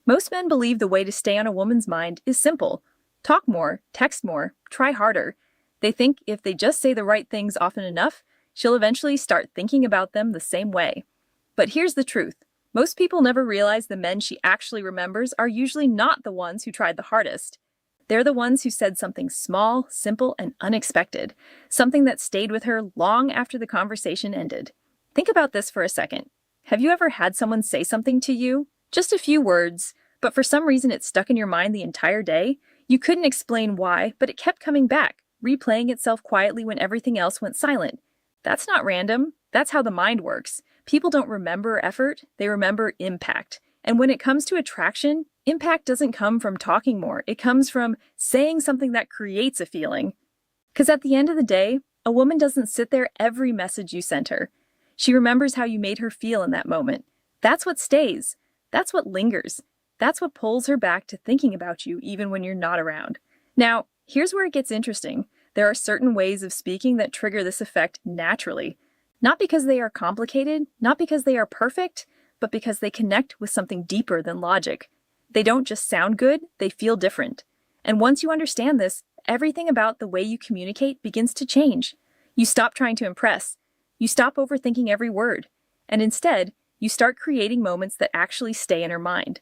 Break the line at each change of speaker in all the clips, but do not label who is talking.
Most men believe the way to stay on a woman's mind is simple. Talk more, text more, try harder. They think if they just say the right things often enough, she'll eventually start thinking about them the same way. But here's the truth. Most people never realize the men she actually remembers are usually not the ones who tried the hardest. They're the ones who said something small, simple, and unexpected, something that stayed with her long after the conversation ended. Think about this for a second. Have you ever had someone say something to you? Just a few words, but for some reason it stuck in your mind the entire day? You couldn't explain why, but it kept coming back, replaying itself quietly when everything else went silent. That's not random. That's how the mind works. People don't remember effort, they remember impact. And when it comes to attraction, impact doesn't come from talking more. It comes from saying something that creates a feeling. Because at the end of the day, a woman doesn't sit there every message you sent her. She remembers how you made her feel in that moment. That's what stays. That's what lingers. That's what pulls her back to thinking about you even when you're not around. Now, here's where it gets interesting. There are certain ways of speaking that trigger this effect naturally. Not because they are complicated, not because they are perfect, but because they connect with something deeper than logic. They don't just sound good, they feel different. And once you understand this, everything about the way you communicate begins to change. You stop trying to impress. You stop overthinking every word. And instead, you start creating moments that actually stay in her mind.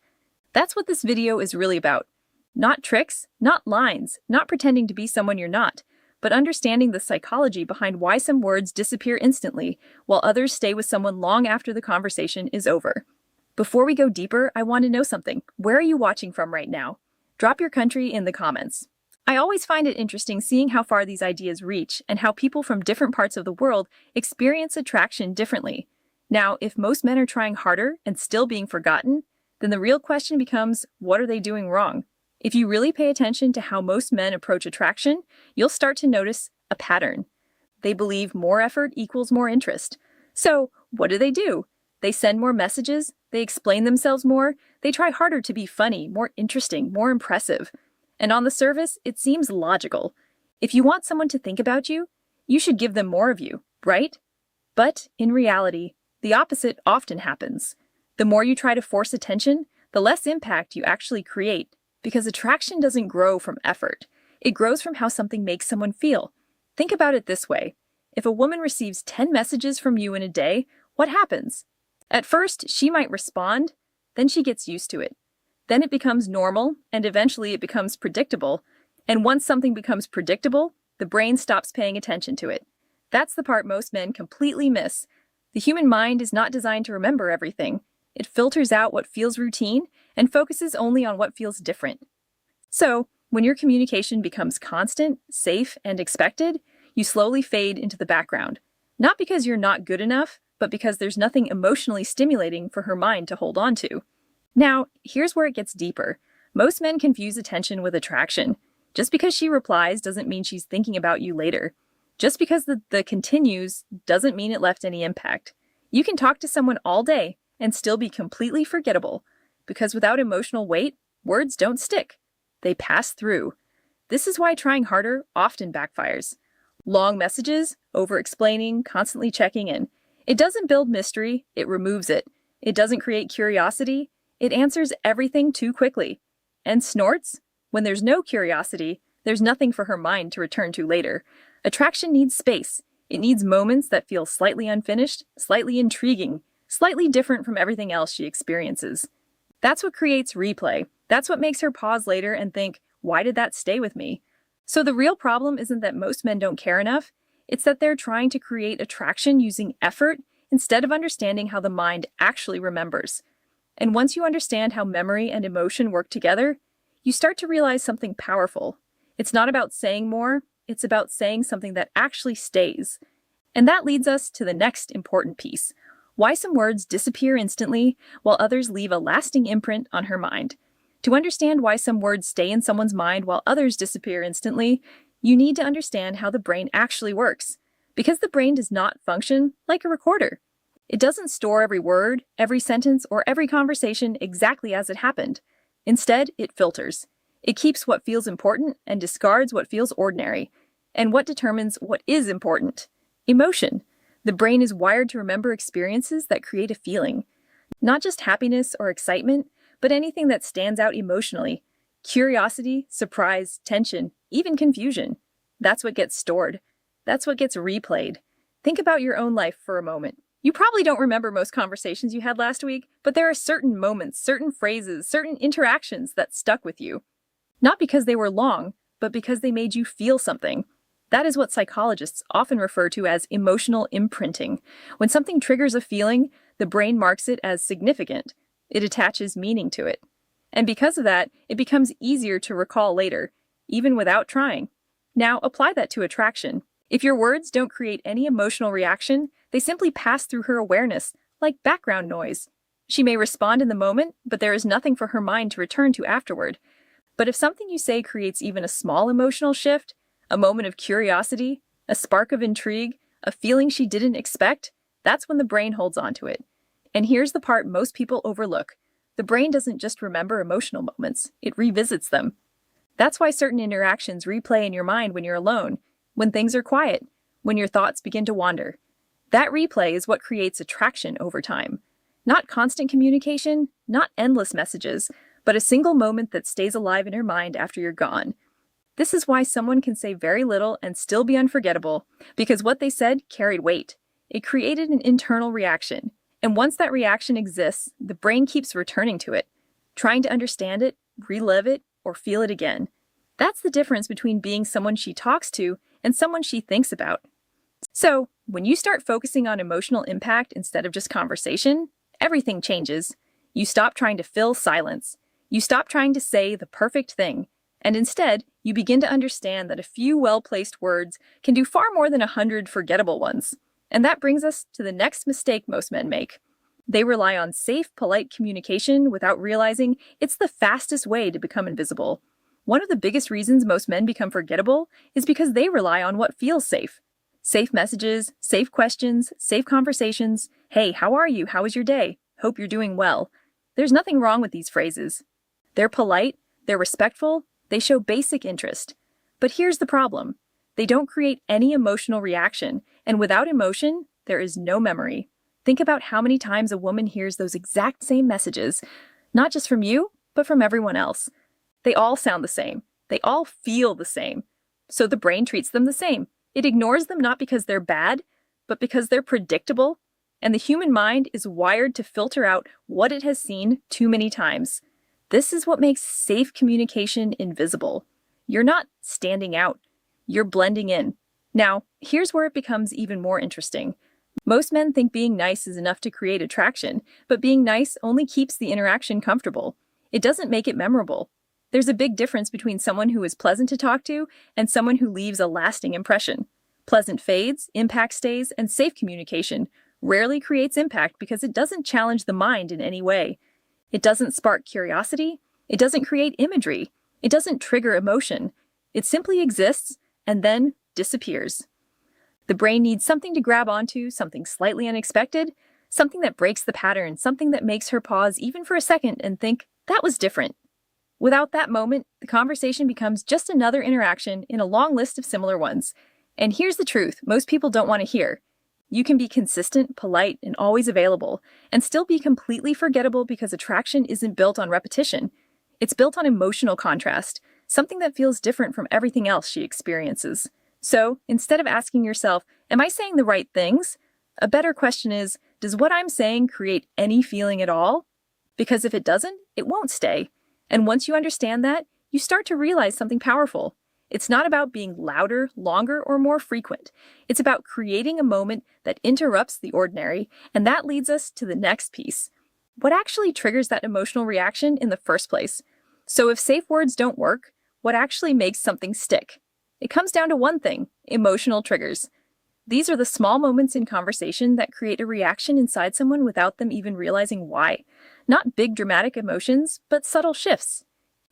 That's what this video is really about. Not tricks, not lines, not pretending to be someone you're not, but understanding the psychology behind why some words disappear instantly, while others stay with someone long after the conversation is over. Before we go deeper, I want to know something. Where are you watching from right now? Drop your country in the comments. I always find it interesting seeing how far these ideas reach and how people from different parts of the world experience attraction differently. Now, if most men are trying harder and still being forgotten, then the real question becomes, what are they doing wrong? If you really pay attention to how most men approach attraction, you'll start to notice a pattern. They believe more effort equals more interest. So, what do? They send more messages, they explain themselves more, they try harder to be funny, more interesting, more impressive. And on the surface, it seems logical. If you want someone to think about you, you should give them more of you, right? But in reality, the opposite often happens. The more you try to force attention, the less impact you actually create. Because attraction doesn't grow from effort. It grows from how something makes someone feel. Think about it this way. If a woman receives 10 messages from you in a day, what happens? At first, she might respond, then she gets used to it. Then it becomes normal, and eventually it becomes predictable. And once something becomes predictable, the brain stops paying attention to it. That's the part most men completely miss. The human mind is not designed to remember everything. It filters out what feels routine and focuses only on what feels different. So, when your communication becomes constant, safe, and expected, you slowly fade into the background. Not because you're not good enough, but because there's nothing emotionally stimulating for her mind to hold on to. Now, here's where it gets deeper. Most men confuse attention with attraction. Just because she replies doesn't mean she's thinking about you later. Just because the continues doesn't mean it left any impact. You can talk to someone all day and still be completely forgettable. Because without emotional weight, words don't stick. They pass through. This is why trying harder often backfires. Long messages, over-explaining, constantly checking in. It doesn't build mystery, it removes it. It doesn't create curiosity, it answers everything too quickly. And snorts? When there's no curiosity, there's nothing for her mind to return to later. Attraction needs space. It needs moments that feel slightly unfinished, slightly intriguing, slightly different from everything else she experiences. That's what creates replay. That's what makes her pause later and think, why did that stay with me? So the real problem isn't that most men don't care enough, it's that they're trying to create attraction using effort instead of understanding how the mind actually remembers. And once you understand how memory and emotion work together, you start to realize something powerful. It's not about saying more, it's about saying something that actually stays. And that leads us to the next important piece. Why some words disappear instantly while others leave a lasting imprint on her mind. To understand why some words stay in someone's mind while others disappear instantly, you need to understand how the brain actually works. Because the brain does not function like a recorder. It doesn't store every word, every sentence, or every conversation exactly as it happened. Instead, it filters. It keeps what feels important and discards what feels ordinary. And what determines what is important? Emotion. The brain is wired to remember experiences that create a feeling. Not just happiness or excitement, but anything that stands out emotionally. Curiosity, surprise, tension, even confusion. That's what gets stored. That's what gets replayed. Think about your own life for a moment. You probably don't remember most conversations you had last week, but there are certain moments, certain phrases, certain interactions that stuck with you. Not because they were long, but because they made you feel something. That is what psychologists often refer to as emotional imprinting. When something triggers a feeling, the brain marks it as significant. It attaches meaning to it. And because of that, it becomes easier to recall later, even without trying. Now, apply that to attraction. If your words don't create any emotional reaction, they simply pass through her awareness, like background noise. She may respond in the moment, but there is nothing for her mind to return to afterward. But if something you say creates even a small emotional shift, a moment of curiosity, a spark of intrigue, a feeling she didn't expect, that's when the brain holds on to it. And here's the part most people overlook. The brain doesn't just remember emotional moments, it revisits them. That's why certain interactions replay in your mind when you're alone, when things are quiet, when your thoughts begin to wander. That replay is what creates attraction over time. Not constant communication, not endless messages, but a single moment that stays alive in your mind after you're gone. This is why someone can say very little and still be unforgettable, because what they said carried weight. It created an internal reaction, and once that reaction exists, the brain keeps returning to it, trying to understand it, relive it, or feel it again. That's the difference between being someone she talks to and someone she thinks about. So, when you start focusing on emotional impact instead of just conversation, everything changes. You stop trying to fill silence. You stop trying to say the perfect thing. And instead, you begin to understand that a few well-placed words can do far more than 100 forgettable ones. And that brings us to the next mistake most men make. They rely on safe, polite communication without realizing it's the fastest way to become invisible. One of the biggest reasons most men become forgettable is because they rely on what feels safe. Safe messages, safe questions, safe conversations. Hey, how are you? How was your day? Hope you're doing well. There's nothing wrong with these phrases. They're polite, they're respectful, they show basic interest. But here's the problem. They don't create any emotional reaction, and without emotion, there is no memory. Think about how many times a woman hears those exact same messages, not just from you, but from everyone else. They all sound the same. They all feel the same. So the brain treats them the same. It ignores them not because they're bad, but because they're predictable, and the human mind is wired to filter out what it has seen too many times. This is what makes safe communication invisible. You're not standing out. You're blending in. Now, here's where it becomes even more interesting. Most men think being nice is enough to create attraction, but being nice only keeps the interaction comfortable. It doesn't make it memorable. There's a big difference between someone who is pleasant to talk to and someone who leaves a lasting impression. Pleasant fades, impact stays, and safe communication rarely creates impact because it doesn't challenge the mind in any way. It doesn't spark curiosity. It doesn't create imagery. It doesn't trigger emotion. It simply exists and then disappears. The brain needs something to grab onto, something slightly unexpected, something that breaks the pattern, something that makes her pause even for a second and think, that was different. Without that moment, the conversation becomes just another interaction in a long list of similar ones. And here's the truth most people don't want to hear. You can be consistent, polite, and always available, and still be completely forgettable because attraction isn't built on repetition. It's built on emotional contrast, something that feels different from everything else she experiences. So, instead of asking yourself, am I saying the right things? A better question is, does what I'm saying create any feeling at all? Because if it doesn't, it won't stay. And once you understand that, you start to realize something powerful. It's not about being louder, longer, or more frequent. It's about creating a moment that interrupts the ordinary, and that leads us to the next piece. What actually triggers that emotional reaction in the first place? So if safe words don't work, what actually makes something stick? It comes down to one thing: emotional triggers. These are the small moments in conversation that create a reaction inside someone without them even realizing why. Not big dramatic emotions, but subtle shifts.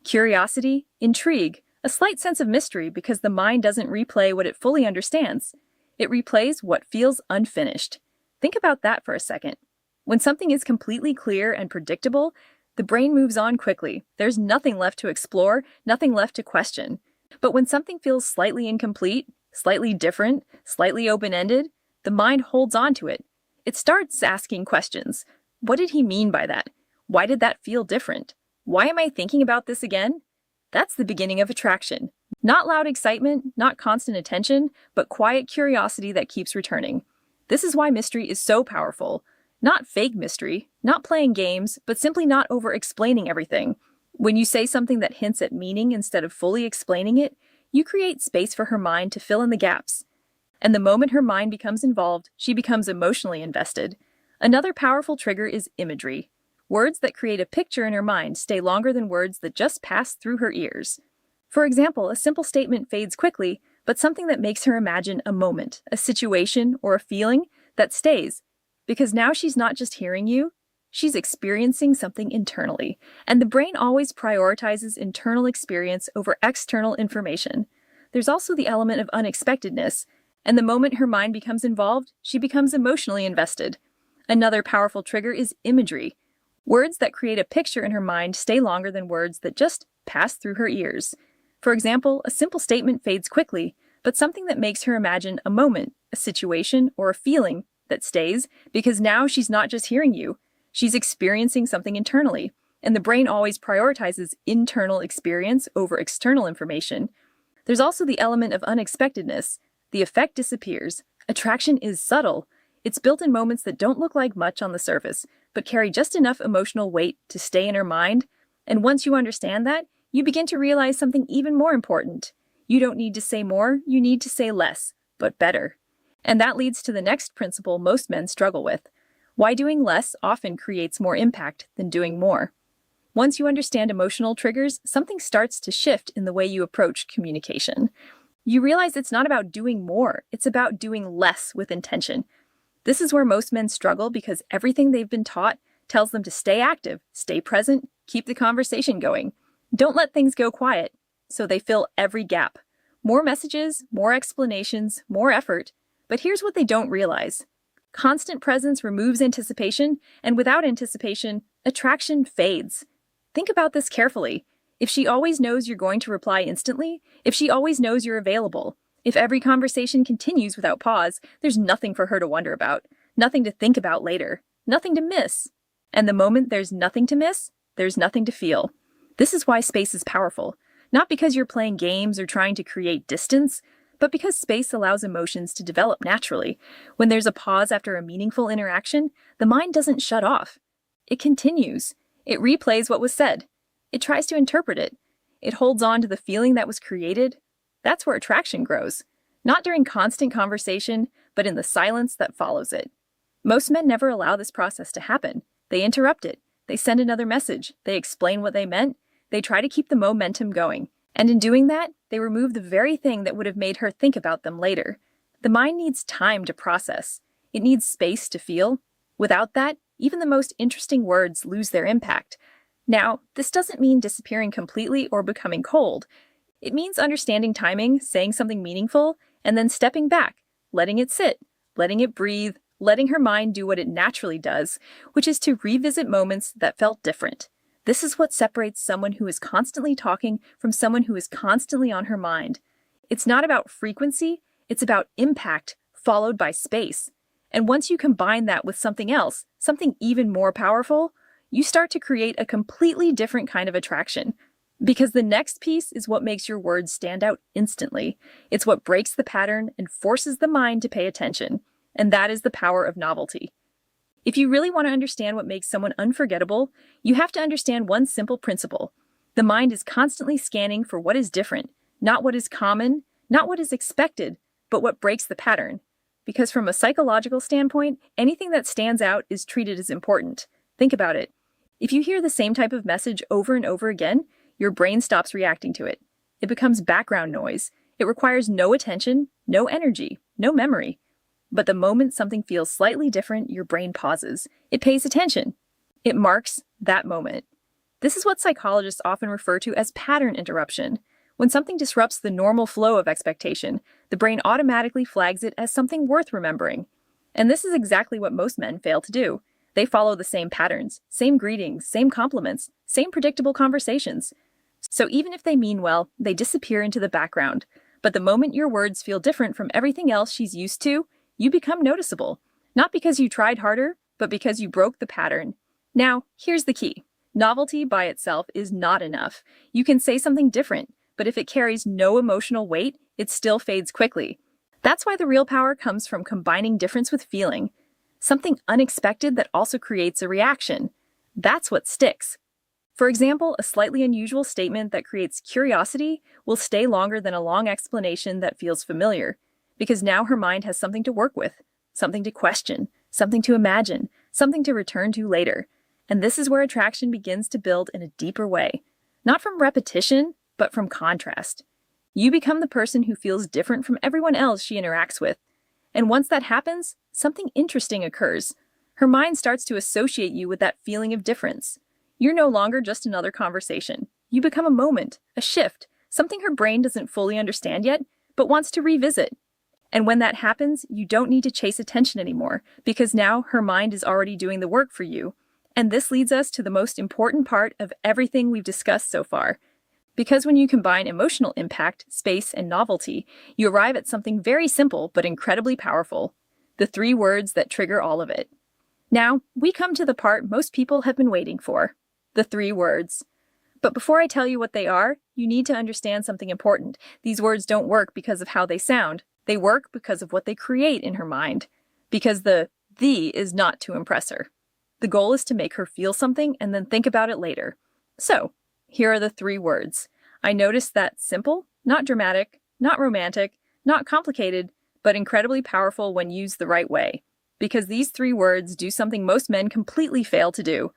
Curiosity, intrigue, a slight sense of mystery because the mind doesn't replay what it fully understands. It replays what feels unfinished. Think about that for a second. When something is completely clear and predictable, the brain moves on quickly. There's nothing left to explore, nothing left to question. But when something feels slightly incomplete, slightly different, slightly open-ended, the mind holds on to it. It starts asking questions. What did he mean by that? Why did that feel different? Why am I thinking about this again? That's the beginning of attraction. Not loud excitement, not constant attention, but quiet curiosity that keeps returning. This is why mystery is so powerful. Not fake mystery, not playing games, but simply not over-explaining everything. When you say something that hints at meaning instead of fully explaining it, you create space for her mind to fill in the gaps. And the moment her mind becomes involved, she becomes emotionally invested. Another powerful trigger is imagery. Words that create a picture in her mind stay longer than words that just pass through her ears. For example, a simple statement fades quickly, but something that makes her imagine a moment, a situation, or a feeling that stays. Because now she's not just hearing you, she's experiencing something internally. And the brain always prioritizes internal experience over external information. There's also the element of unexpectedness, and the moment her mind becomes involved, she becomes emotionally invested. Another powerful trigger is imagery. Words that create a picture in her mind stay longer than words that just pass through her ears. For example, a simple statement fades quickly, but something that makes her imagine a moment, a situation, or a feeling that stays, because now she's not just hearing you, she's experiencing something internally, and the brain always prioritizes internal experience over external information. There's also the element of unexpectedness. The effect disappears. Attraction is subtle. It's built in moments that don't look like much on the surface, but carry just enough emotional weight to stay in her mind. And once you understand that, you begin to realize something even more important. You don't need to say more, you need to say less, but better. And that leads to the next principle most men struggle with: why doing less often creates more impact than doing more. Once you understand emotional triggers, something starts to shift in the way you approach communication. You realize it's not about doing more, it's about doing less with intention. This is where most men struggle because everything they've been taught tells them to stay active, stay present, keep the conversation going. Don't let things go quiet. So they fill every gap. More messages, more explanations, more effort. But here's what they don't realize. Constant presence removes anticipation, and without anticipation, attraction fades. Think about this carefully. If she always knows you're going to reply instantly, if she always knows you're available, if every conversation continues without pause, there's nothing for her to wonder about, nothing to think about later, nothing to miss. And the moment there's nothing to miss, there's nothing to feel. This is why space is powerful. Not because you're playing games or trying to create distance, but because space allows emotions to develop naturally. When there's a pause after a meaningful interaction, the mind doesn't shut off. It continues. It replays what was said. It tries to interpret it. It holds on to the feeling that was created. That's where attraction grows. Not during constant conversation, but in the silence that follows it. Most men never allow this process to happen. They interrupt it. They send another message. They explain what they meant. They try to keep the momentum going. And in doing that, they remove the very thing that would have made her think about them later. The mind needs time to process. It needs space to feel. Without that, even the most interesting words lose their impact. Now, this doesn't mean disappearing completely or becoming cold. It means understanding timing, saying something meaningful, and then stepping back, letting it sit, letting it breathe, letting her mind do what it naturally does, which is to revisit moments that felt different. This is what separates someone who is constantly talking from someone who is constantly on her mind. It's not about frequency, it's about impact, followed by space. And once you combine that with something else, something even more powerful, you start to create a completely different kind of attraction. Because the next piece is what makes your words stand out instantly. It's what breaks the pattern and forces the mind to pay attention. And that is the power of novelty. If you really want to understand what makes someone unforgettable, you have to understand one simple principle. The mind is constantly scanning for what is different, not what is common, not what is expected, but what breaks the pattern. Because from a psychological standpoint, anything that stands out is treated as important. Think about it. If you hear the same type of message over and over again, your brain stops reacting to it. It becomes background noise. It requires no attention, no energy, no memory. But the moment something feels slightly different, your brain pauses. It pays attention. It marks that moment. This is what psychologists often refer to as pattern interruption. When something disrupts the normal flow of expectation, the brain automatically flags it as something worth remembering. And this is exactly what most men fail to do. They follow the same patterns, same greetings, same compliments, same predictable conversations. So even if they mean well, they disappear into the background. But the moment your words feel different from everything else she's used to, you become noticeable. Not because you tried harder, but because you broke the pattern. Now, here's the key. Novelty by itself is not enough. You can say something different, but if it carries no emotional weight, it still fades quickly. That's why the real power comes from combining difference with feeling. Something unexpected that also creates a reaction. That's what sticks. For example, a slightly unusual statement that creates curiosity will stay longer than a long explanation that feels familiar, because now her mind has something to work with, something to question, something to imagine, something to return to later. And this is where attraction begins to build in a deeper way. Not from repetition, but from contrast. You become the person who feels different from everyone else she interacts with. And once that happens, something interesting occurs. Her mind starts to associate you with that feeling of difference. You're no longer just another conversation. You become a moment, a shift, something her brain doesn't fully understand yet, but wants to revisit. And when that happens, you don't need to chase attention anymore, because now her mind is already doing the work for you. And this leads us to the most important part of everything we've discussed so far. Because when you combine emotional impact, space, and novelty, you arrive at something very simple but incredibly powerful. The 3 words that trigger all of it. Now, we come to the part most people have been waiting for. The 3 words. But before I tell you what they are, you need to understand something important. These words don't work because of how they sound. They work because of what they create in her mind. Because the is not to impress her. The goal is to make her feel something and then think about it later. So, here are the 3 words. I noticed that simple, not dramatic, not romantic, not complicated, but incredibly powerful when used the right way. Because these 3 words do something most men completely fail to do.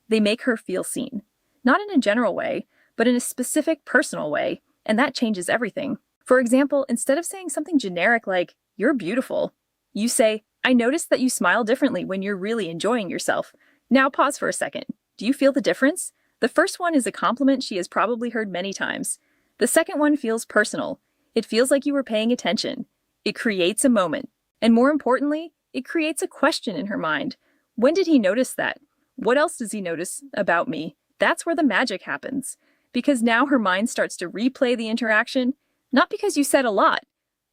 They make her feel seen. Not in a general way, but in a specific personal way, and that changes everything. For example, instead of saying something generic like, "You're beautiful," you say, "I noticed that you smile differently when you're really enjoying yourself." Now pause for a second. Do you feel the difference? The first one is a compliment she has probably heard many times. The second one feels personal. It feels like you were paying attention. It creates a moment. And more importantly, it creates a question in her mind. When did he notice that? What else does he notice about me? That's where the magic happens. Because now her mind starts to replay the interaction, not because you said a lot,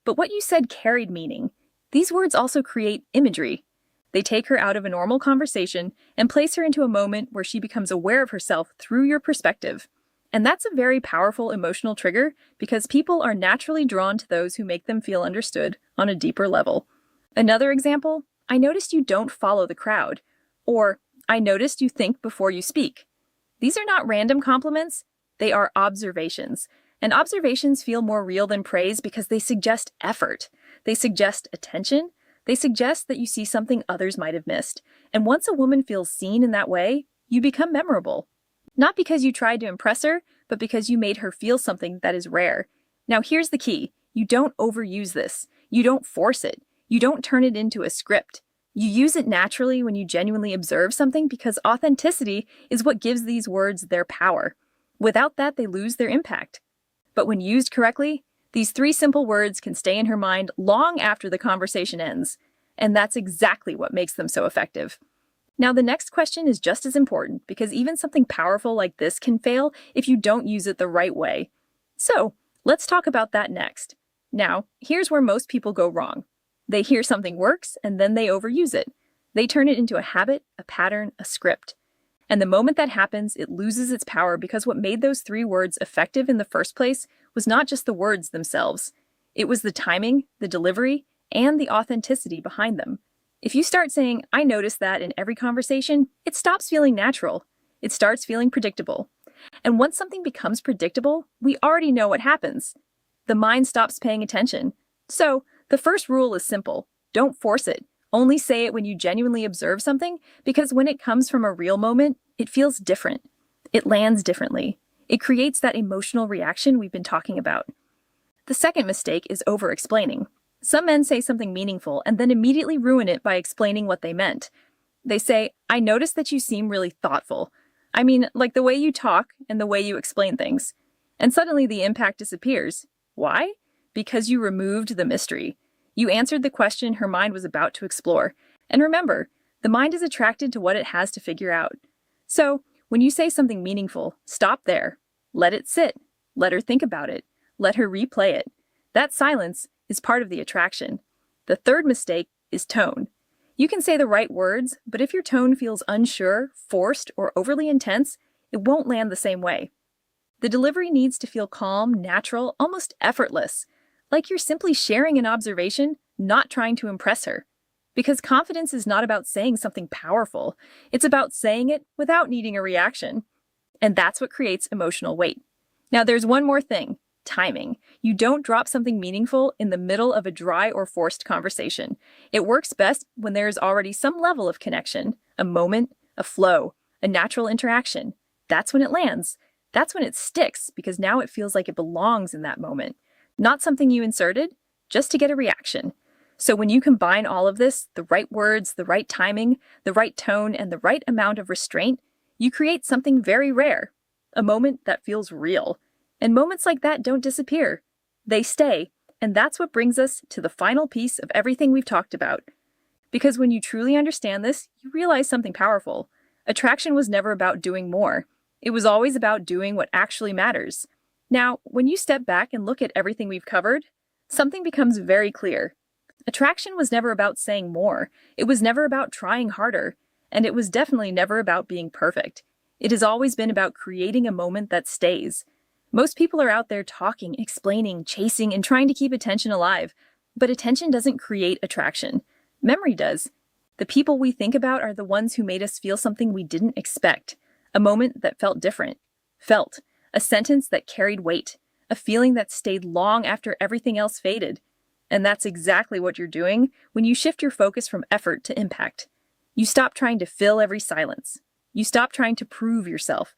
but what you said carried meaning. These words also create imagery. They take her out of a normal conversation and place her into a moment where she becomes aware of herself through your perspective. And that's a very powerful emotional trigger because people are naturally drawn to those who make them feel understood on a deeper level. Another example, I noticed you don't follow the crowd. Or, I noticed you think before you speak. These are not random compliments, they are observations. And observations feel more real than praise because they suggest effort. They suggest attention. They suggest that you see something others might have missed. And once a woman feels seen in that way, you become memorable. Not because you tried to impress her, but because you made her feel something that is rare. Now here's the key. You don't overuse this. You don't force it. You don't turn it into a script. You use it naturally when you genuinely observe something because authenticity is what gives these words their power. Without that, they lose their impact. But when used correctly, these 3 simple words can stay in her mind long after the conversation ends. And that's exactly what makes them so effective. Now, the next question is just as important because even something powerful like this can fail if you don't use it the right way. So, let's talk about that next. Now, here's where most people go wrong. They hear something works and then they overuse it. They turn it into a habit, a pattern, a script. And the moment that happens, it loses its power because what made those 3 words effective in the first place was not just the words themselves. It was the timing, the delivery, and the authenticity behind them. If you start saying, "I noticed that" in every conversation, it stops feeling natural. It starts feeling predictable. And once something becomes predictable, we already know what happens. The mind stops paying attention. So, the first rule is simple. Don't force it. Only say it when you genuinely observe something, because when it comes from a real moment, it feels different. It lands differently. It creates that emotional reaction we've been talking about. The second mistake is over-explaining. Some men say something meaningful and then immediately ruin it by explaining what they meant. They say, "I noticed that you seem really thoughtful. I mean, like the way you talk and the way you explain things." And suddenly the impact disappears. Why? Because you removed the mystery. You answered the question her mind was about to explore. And remember, the mind is attracted to what it has to figure out. So, when you say something meaningful, stop there. Let it sit. Let her think about it. Let her replay it. That silence is part of the attraction. The third mistake is tone. You can say the right words, but if your tone feels unsure, forced, or overly intense, it won't land the same way. The delivery needs to feel calm, natural, almost effortless, like you're simply sharing an observation, not trying to impress her. Because confidence is not about saying something powerful, it's about saying it without needing a reaction. And that's what creates emotional weight. Now, there's one more thing: timing. You don't drop something meaningful in the middle of a dry or forced conversation. It works best when there is already some level of connection, a moment, a flow, a natural interaction. That's when it lands. That's when it sticks, because now it feels like it belongs in that moment. Not something you inserted, just to get a reaction. So when you combine all of this, the right words, the right timing, the right tone, and the right amount of restraint, you create something very rare, a moment that feels real. And moments like that don't disappear. They stay, and that's what brings us to the final piece of everything we've talked about. Because when you truly understand this, you realize something powerful. Attraction was never about doing more. It was always about doing what actually matters. Now, when you step back and look at everything we've covered, something becomes very clear. Attraction was never about saying more. It was never about trying harder. And it was definitely never about being perfect. It has always been about creating a moment that stays. Most people are out there talking, explaining, chasing, and trying to keep attention alive. But attention doesn't create attraction. Memory does. The people we think about are the ones who made us feel something we didn't expect. A moment that felt different. Felt. A sentence that carried weight. A feeling that stayed long after everything else faded. And that's exactly what you're doing when you shift your focus from effort to impact. You stop trying to fill every silence. You stop trying to prove yourself.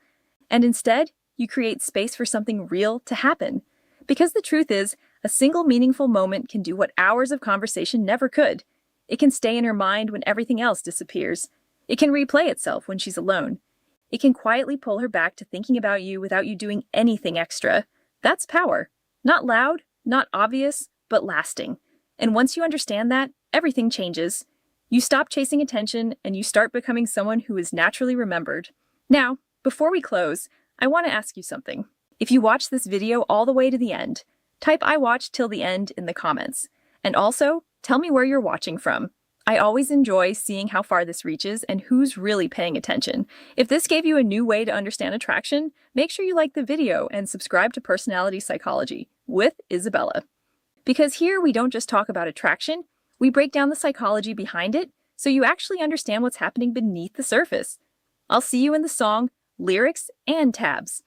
And instead, you create space for something real to happen. Because the truth is, a single meaningful moment can do what hours of conversation never could. It can stay in her mind when everything else disappears. It can replay itself when she's alone. It can quietly pull her back to thinking about you without you doing anything extra. That's power. Not loud, not obvious, but lasting. And once you understand that, everything changes. You stop chasing attention and you start becoming someone who is naturally remembered. Now, before we close, I want to ask you something. If you watched this video all the way to the end, type "I watched till the end" in the comments. And also, tell me where you're watching from. I always enjoy seeing how far this reaches and who's really paying attention. If this gave you a new way to understand attraction, make sure you like the video and subscribe to Personality Psychology with Isabella. Because here we don't just talk about attraction, we break down the psychology behind it so you actually understand what's happening beneath the surface. I'll see you in the song, lyrics, and tabs.